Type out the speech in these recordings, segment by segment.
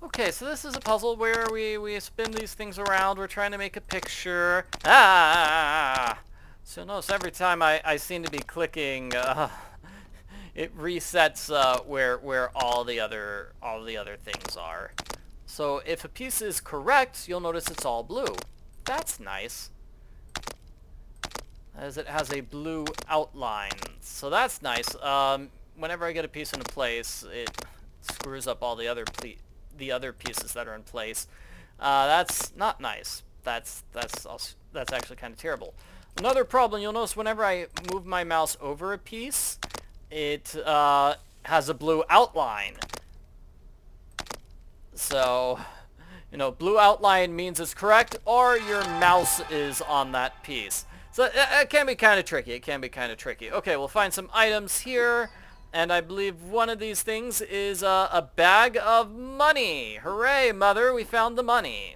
Okay, so this is a puzzle where we spin these things around. We're trying to make a picture. Ah! So notice every time I seem to be clicking, it resets where all the other things are. So if a piece is correct, you'll notice it's all blue. That's nice. As it has a blue outline. So that's nice. Whenever I get a piece into place, it screws up all the other pieces that are in place. That's not nice. That's actually kind of terrible. Another problem, you'll notice whenever I move my mouse over a piece, it has a blue outline. So, blue outline means it's correct, or your mouse is on that piece. So it can be kind of tricky. Okay, we'll find some items here. And I believe one of these things is a bag of money. Hooray, Mother, we found the money.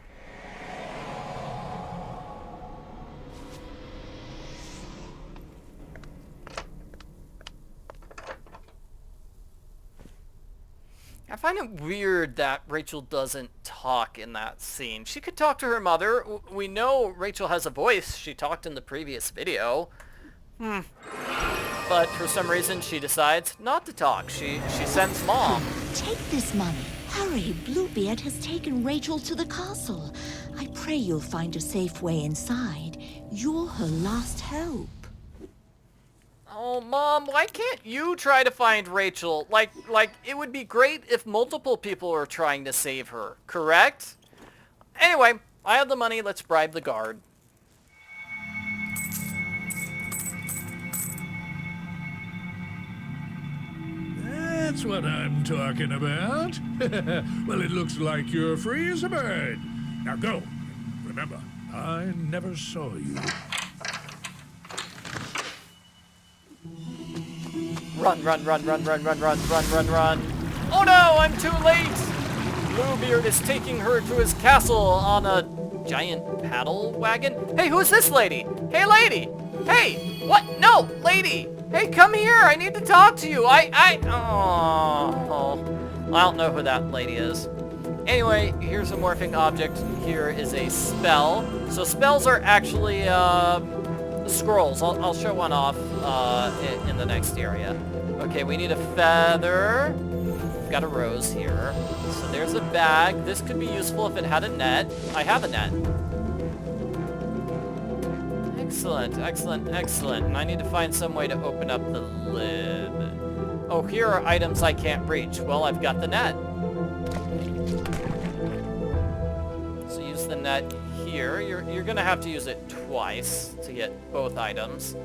I find it weird that Rachel doesn't talk in that scene. She could talk to her mother. We know Rachel has a voice. She talked in the previous video. But for some reason, she decides not to talk. She sends Mom. Take this money. Hurry, Bluebeard has taken Rachel to the castle. I pray you'll find a safe way inside. You're her last hope. Oh, Mom, why can't you try to find Rachel? Like, it would be great if multiple people were trying to save her, correct? Anyway, I have the money. Let's bribe the guard. That's what I'm talking about. Well, it looks like you're free as a bird. Now go. Remember, I never saw you. Run. Oh no, I'm too late! Bluebeard is taking her to his castle on a giant paddle wagon. Hey, who's this lady? Hey, lady! Hey! What? No! Lady! Hey, come here! I need to talk to you! Oh, I don't know who that lady is. Anyway, here's a morphing object. Here is a spell. So spells are actually scrolls. I'll show one off in the next area. Okay, we need a feather. We've got a rose here. So there's a bag. This could be useful if it had a net. I have a net. Excellent. And I need to find some way to open up the lid. Oh, here are items I can't reach. Well, I've got the net. So use the net here. You're gonna have to use it twice to get both items.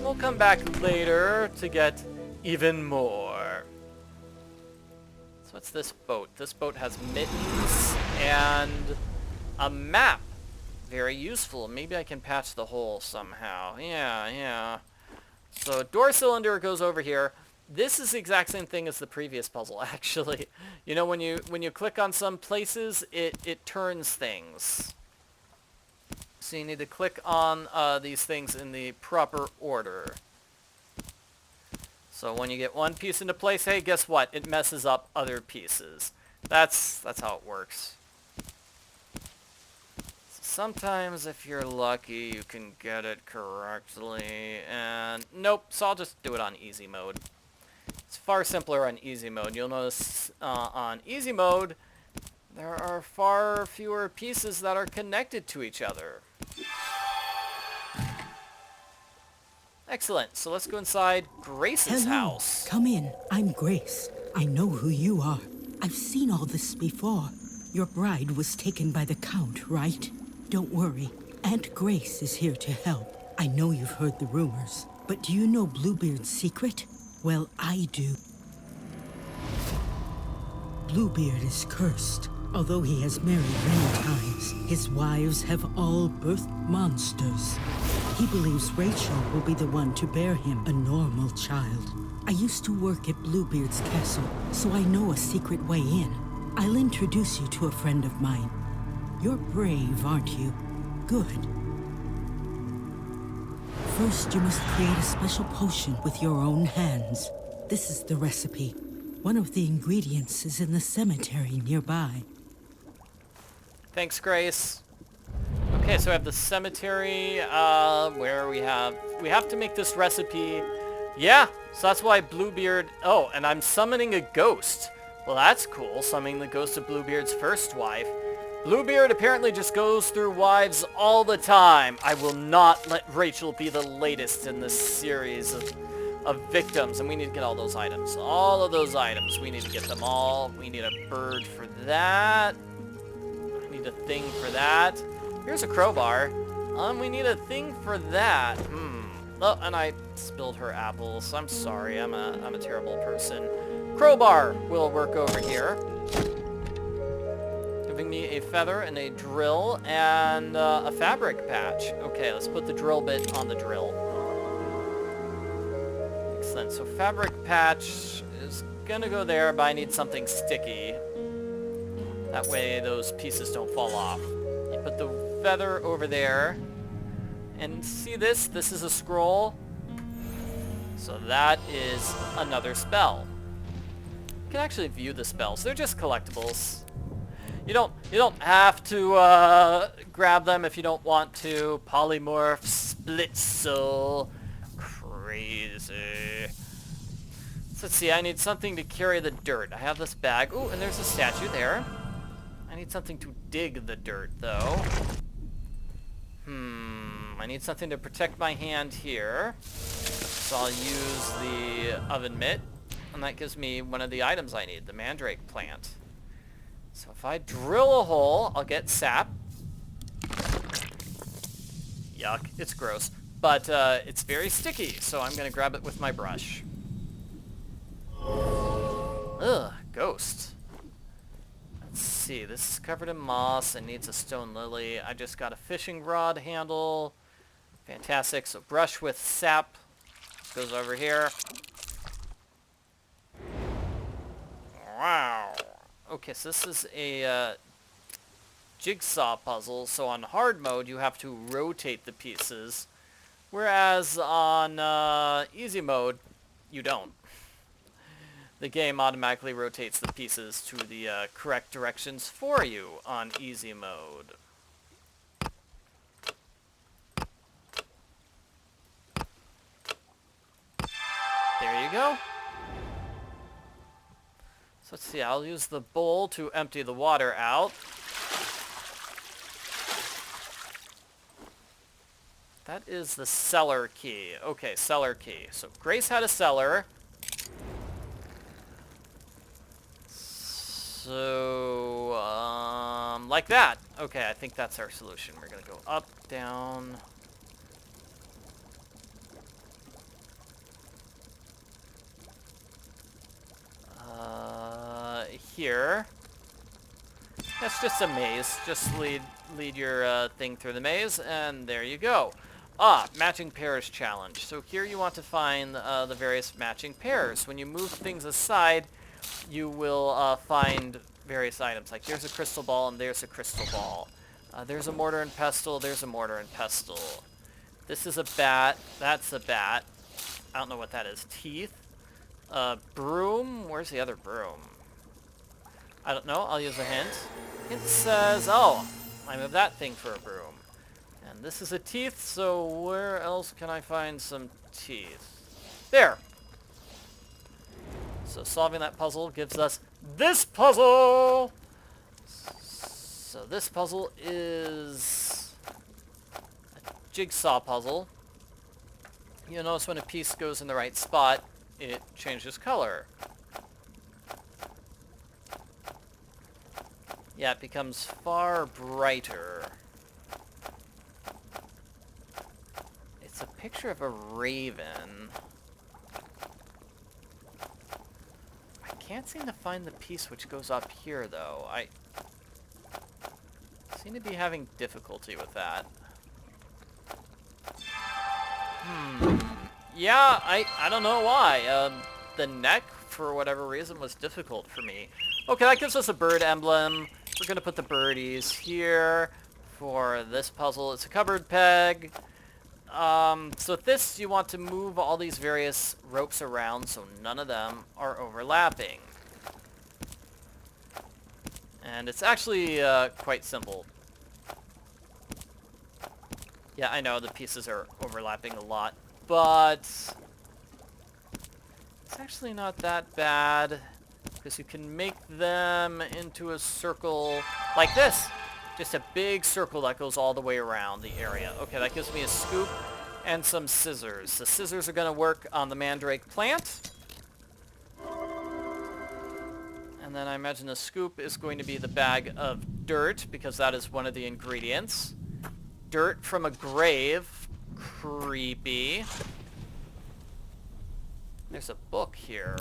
We'll come back later to get even more. So what's this boat? This boat has mittens and a map. Very useful. Maybe I can patch the hole somehow. Yeah. So door cylinder goes over here. This is the exact same thing as the previous puzzle, actually. When you click on some places, it turns things. So you need to click on these things in the proper order. So when you get one piece into place, hey, guess what? It messes up other pieces. That's how it works. Sometimes, if you're lucky, you can get it correctly, and nope, so I'll just do it on easy mode. It's far simpler on easy mode. You'll notice on easy mode, there are far fewer pieces that are connected to each other. Excellent, so let's go inside Grace's house. Come in. I'm Grace. I know who you are. I've seen all this before. Your bride was taken by the Count, right? Don't worry. Aunt Grace is here to help. I know you've heard the rumors, but do you know Bluebeard's secret? Well, I do. Bluebeard is cursed. Although he has married many times, his wives have all birthed monsters. He believes Rachel will be the one to bear him a normal child. I used to work at Bluebeard's castle, so I know a secret way in. I'll introduce you to a friend of mine. You're brave, aren't you? Good. First, you must create a special potion with your own hands. This is the recipe. One of the ingredients is in the cemetery nearby. Thanks, Grace. Okay, so I have the cemetery, where we have to make this recipe. Yeah, so that's why Bluebeard... Oh, and I'm summoning a ghost. Well, that's cool, summoning the ghost of Bluebeard's first wife. Bluebeard apparently just goes through wives all the time. I will not let Rachel be the latest in this series of victims. And we need to get all those items. All of those items. We need to get them all. We need a bird for that. We need a thing for that. Here's a crowbar. We need a thing for that. Oh, and I spilled her apples. I'm sorry. I'm a terrible person. Crowbar will work over here. Giving me a feather and a drill and a fabric patch. Okay, let's put the drill bit on the drill. Excellent. So fabric patch is gonna go there, but I need something sticky. That way those pieces don't fall off. You put the feather over there. And see this? This is a scroll. So that is another spell. You can actually view the spells. They're just collectibles. You don't have to grab them if you don't want to. Polymorph, split soul, crazy. So let's see. I need something to carry the dirt. I have this bag. Ooh, and there's a statue there. I need something to dig the dirt, though. I need something to protect my hand here. So I'll use the oven mitt. And that gives me one of the items I need, the mandrake plant. So if I drill a hole, I'll get sap. Yuck, it's gross. But it's very sticky, so I'm going to grab it with my brush. Ugh, ghost. Let's see, this is covered in moss and needs a stone lily. I just got a fishing rod handle. Fantastic, so brush with sap. Goes over here. Wow. Okay, so this is a jigsaw puzzle. So on hard mode, you have to rotate the pieces. Whereas on easy mode, you don't. The game automatically rotates the pieces to the correct directions for you on easy mode. There you go. So let's see, I'll use the bowl to empty the water out. That is the cellar key. Okay, cellar key. So Grace had a cellar. So, like that. Okay, I think that's our solution. We're gonna go up, down. Here. That's just a maze. Just lead your thing through the maze, and there you go. Matching pairs challenge. So here you want to find the various matching pairs. When you move things aside, you will find various items. Like there's a crystal ball and there's a crystal ball. There's a mortar and pestle, there's a mortar and pestle. This is a bat, that's a bat. I don't know what that is. Teeth. Broom, where's the other broom? I don't know, I'll use a hint. It says, oh, I moved that thing for a broom. And this is a teeth, so where else can I find some teeth? There! So solving that puzzle gives us this puzzle! So this puzzle is a jigsaw puzzle. You'll notice when a piece goes in the right spot, it changes color. Yeah, it becomes far brighter. It's a picture of a raven. I can't seem to find the piece which goes up here, though. I seem to be having difficulty with that. Yeah, I don't know why. The neck, for whatever reason, was difficult for me. Okay, that gives us a bird emblem. We're going to put the birdies here for this puzzle. It's a cupboard peg. So with this, you want to move all these various ropes around so none of them are overlapping. And it's actually quite simple. Yeah, I know the pieces are overlapping a lot, but it's actually not that bad because you can make them into a circle like this. Just a big circle that goes all the way around the area. Okay, that gives me a scoop and some scissors. The scissors are going to work on the mandrake plant. And then I imagine the scoop is going to be the bag of dirt because that is one of the ingredients. Dirt from a grave. Creepy. There's a book here.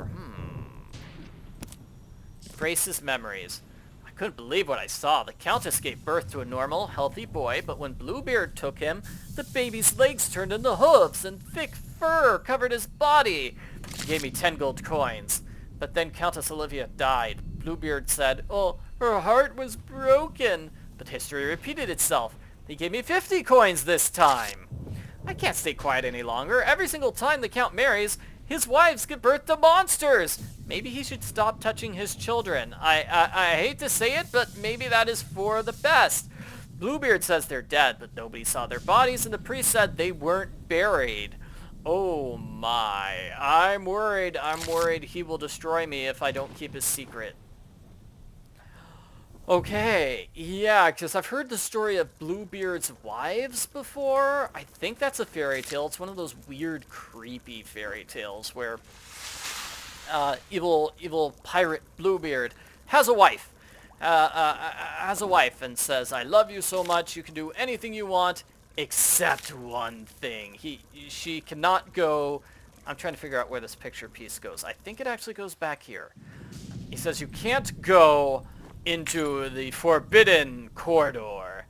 Grace's memories. I couldn't believe what I saw. The Countess gave birth to a normal, healthy boy, but when Bluebeard took him, the baby's legs turned into hooves and thick fur covered his body. She gave me 10 gold coins. But then Countess Olivia died. Bluebeard said, "Oh, her heart was broken." But history repeated itself. He gave me 50 coins this time. I can't stay quiet any longer. Every single time the Count marries, his wives give birth to monsters. Maybe he should stop touching his children. I hate to say it, but maybe that is for the best. Bluebeard says they're dead, but nobody saw their bodies, and the priest said they weren't buried. Oh my. I'm worried. I'm worried he will destroy me if I don't keep his secret. Okay, yeah, because I've heard the story of Bluebeard's wives before. I think that's a fairy tale. It's one of those weird, creepy fairy tales where evil pirate Bluebeard has a wife. And says, "I love you so much, you can do anything you want, except one thing." She cannot go... I'm trying to figure out where this picture piece goes. I think it actually goes back here. He says, "You can't go into the Forbidden Corridor."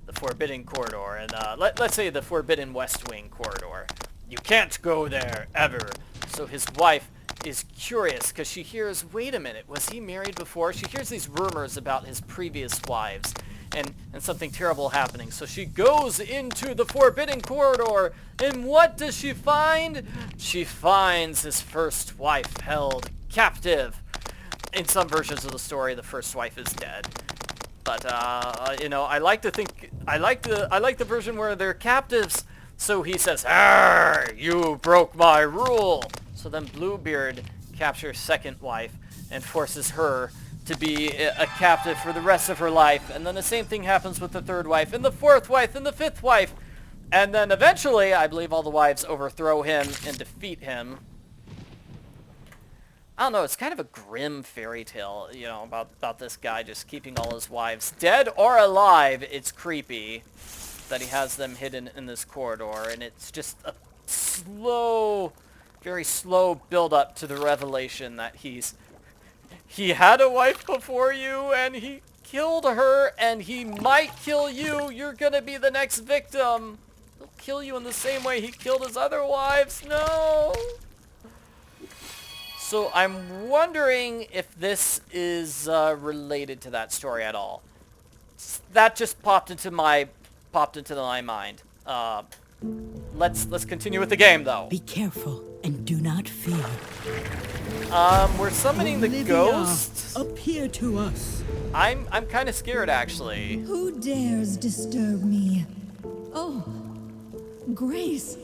The Forbidden Corridor. And let's say the Forbidden West Wing Corridor. You can't go there, ever. So his wife is curious because she hears, wait a minute, was he married before? She hears these rumors about his previous wives and something terrible happening. So she goes into the Forbidden Corridor, and what does she find? She finds his first wife held captive. In some versions of the story, the first wife is dead. But you know, I like the version where they're captives. So he says, "Arr, you broke my rule." So then Bluebeard captures second wife and forces her to be a captive for the rest of her life. And then the same thing happens with the third wife and the fourth wife and the fifth wife. And then eventually, I believe all the wives overthrow him and defeat him. I don't know, it's kind of a grim fairy tale, you know, about this guy just keeping all his wives dead or alive. It's creepy that he has them hidden in this corridor, and it's just a slow, very slow build-up to the revelation that he had a wife before you, and he killed her, and he might kill you. You're gonna be the next victim. He'll kill you in the same way he killed his other wives. No! So I'm wondering if this is related to that story at all. That just popped into my mind. Let's continue with the game, though. Be careful and do not fear. We're summoning the Olivia, ghost. appear to us. I'm kind of scared, actually. Who dares disturb me? Oh, Grace,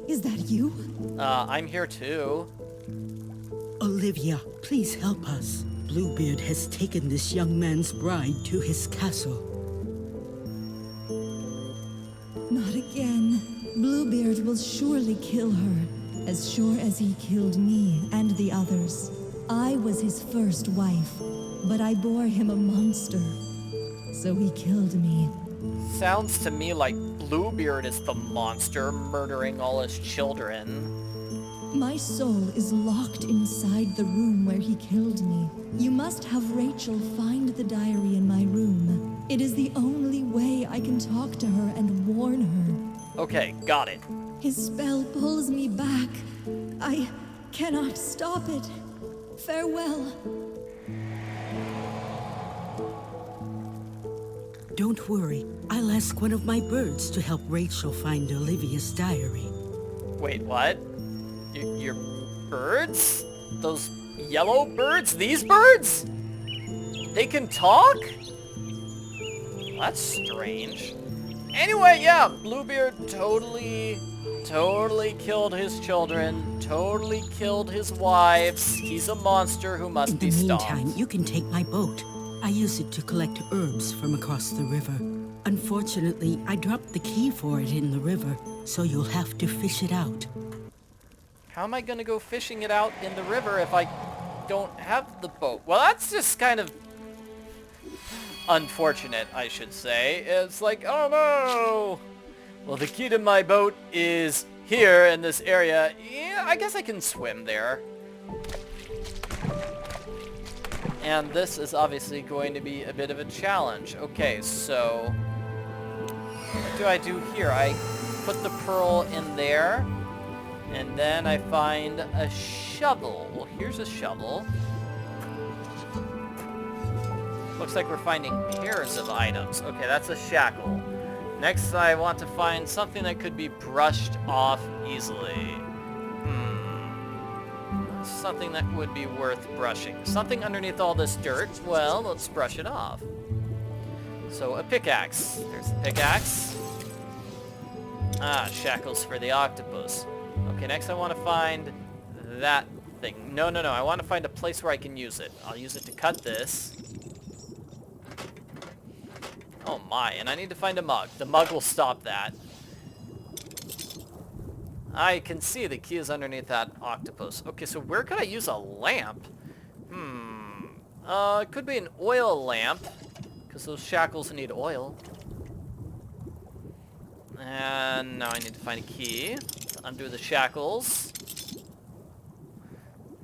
is that you? I'm here too. Olivia, please help us. Bluebeard has taken this young man's bride to his castle. Not again. Bluebeard will surely kill her, as sure as he killed me and the others. I was his first wife, but I bore him a monster, so he killed me. Sounds to me like Bluebeard is the monster murdering all his children. My soul is locked inside the room where he killed me. You must have Rachel find the diary in my room. It is the only way I can talk to her and warn her. Okay, got it. His spell pulls me back. I cannot stop it. Farewell. Don't worry. I'll ask one of my birds to help Rachel find Olivia's diary. Wait, what? Your birds? Those yellow birds? These birds? They can talk? That's strange. Anyway, yeah, Bluebeard totally killed his children, totally killed his wives. He's a monster who must be stopped. In the meantime, you can take my boat. I use it to collect herbs from across the river. Unfortunately, I dropped the key for it in the river, so you'll have to fish it out. How am I gonna go fishing it out in the river if I don't have the boat? Well, that's just kind of unfortunate, I should say. It's like, oh no! Well, the key to my boat is here in this area. Yeah, I guess I can swim there. And this is obviously going to be a bit of a challenge. Okay, so what do I do here? I put the pearl in there, and then I find a shovel. Well, here's a shovel. Looks like we're finding pairs of items. Okay, that's a shackle. Next, I want to find something that could be brushed off easily. Something that would be worth brushing. Something underneath all this dirt. Well, let's brush it off. So, a pickaxe. There's the pickaxe. Ah, shackles for the octopus. Okay, next I want to find that thing. No. I want to find a place where I can use it. I'll use it to cut this. Oh my, and I need to find a mug. The mug will stop that. I can see the key is underneath that octopus. Okay, so where could I use a lamp? It could be an oil lamp, because those shackles need oil. And now I need to find a key to undo the shackles.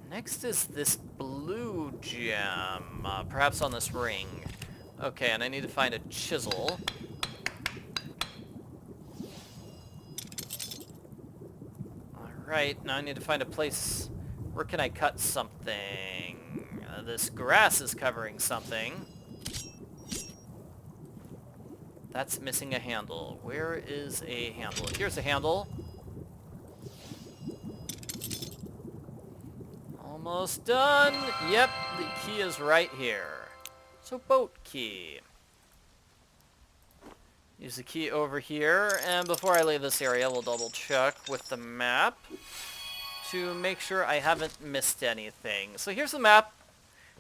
Next is this blue gem, perhaps on this ring. Okay, and I need to find a chisel. Alright, now I need to find a place. Where can I cut something? This grass is covering something. That's missing a handle. Where is a handle? Here's a handle. Almost done. Yep, the key is right here. So boat key. Use the key over here, and before I leave this area, we'll double check with the map to make sure I haven't missed anything. So here's the map.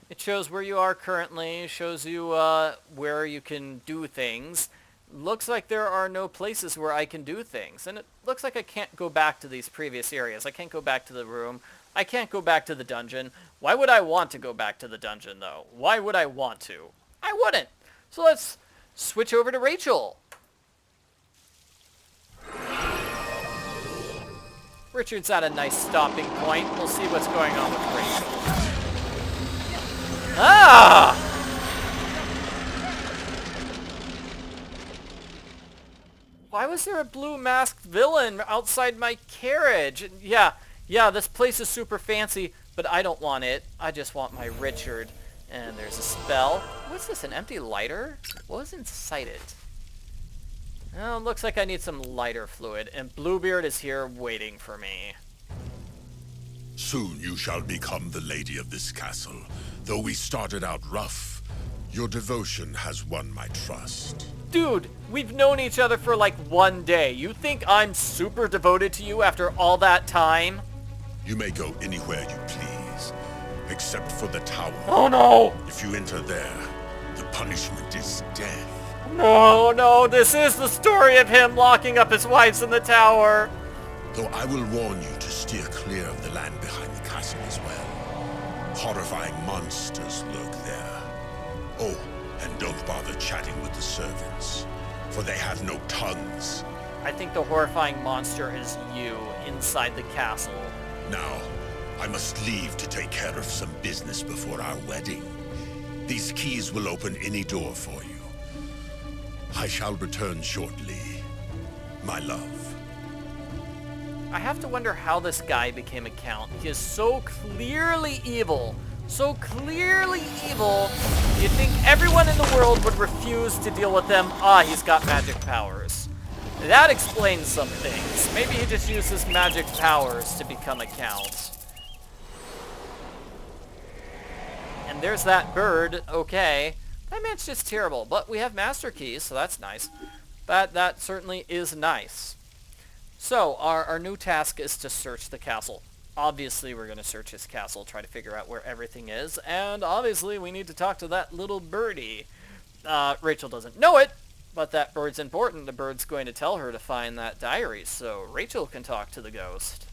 It shows where you are currently, shows you where you can do things. Looks like there are no places where I can do things, and it looks like I can't go back to these previous areas. I can't go back to the room. I can't go back to the dungeon. Why would I want to go back to the dungeon, though? Why would I want to? I wouldn't. So let's switch over to Rachel. Richard's at a nice stopping point. We'll see what's going on with Rachel. Ah! Why was there a blue masked villain outside my carriage? Yeah, this place is super fancy, but I don't want it. I just want my Richard. And there's a spell. What's this, an empty lighter? What was inside it? Oh, looks like I need some lighter fluid, and Bluebeard is here waiting for me. Soon you shall become the lady of this castle. Though we started out rough, your devotion has won my trust. Dude, we've known each other for like 1 day. You think I'm super devoted to you after all that time? You may go anywhere you please, except for the tower. Oh no! If you enter there, the punishment is death. No, this is the story of him locking up his wives in the tower. Though I will warn you to steer clear of the land behind the castle as well. Horrifying monsters lurk there. Oh, and don't bother chatting with the servants, for they have no tongues. I think the horrifying monster is you inside the castle. Now, I must leave to take care of some business before our wedding. These keys will open any door for you. I shall return shortly, my love. I have to wonder how this guy became a count. He is so clearly evil. So clearly evil. You'd think everyone in the world would refuse to deal with them. Ah, he's got magic powers. That explains some things. Maybe he just uses magic powers to become a count. And And there's that bird. Okay. That man's just terrible. But we have master keys, so that's nice. That certainly is nice. So, our new task is to search the castle. Obviously, we're going to search his castle, try to figure out where everything is. And obviously, we need to talk to that little birdie. Rachel doesn't know it, but that bird's important. The bird's going to tell her to find that diary, so Rachel can talk to the ghost.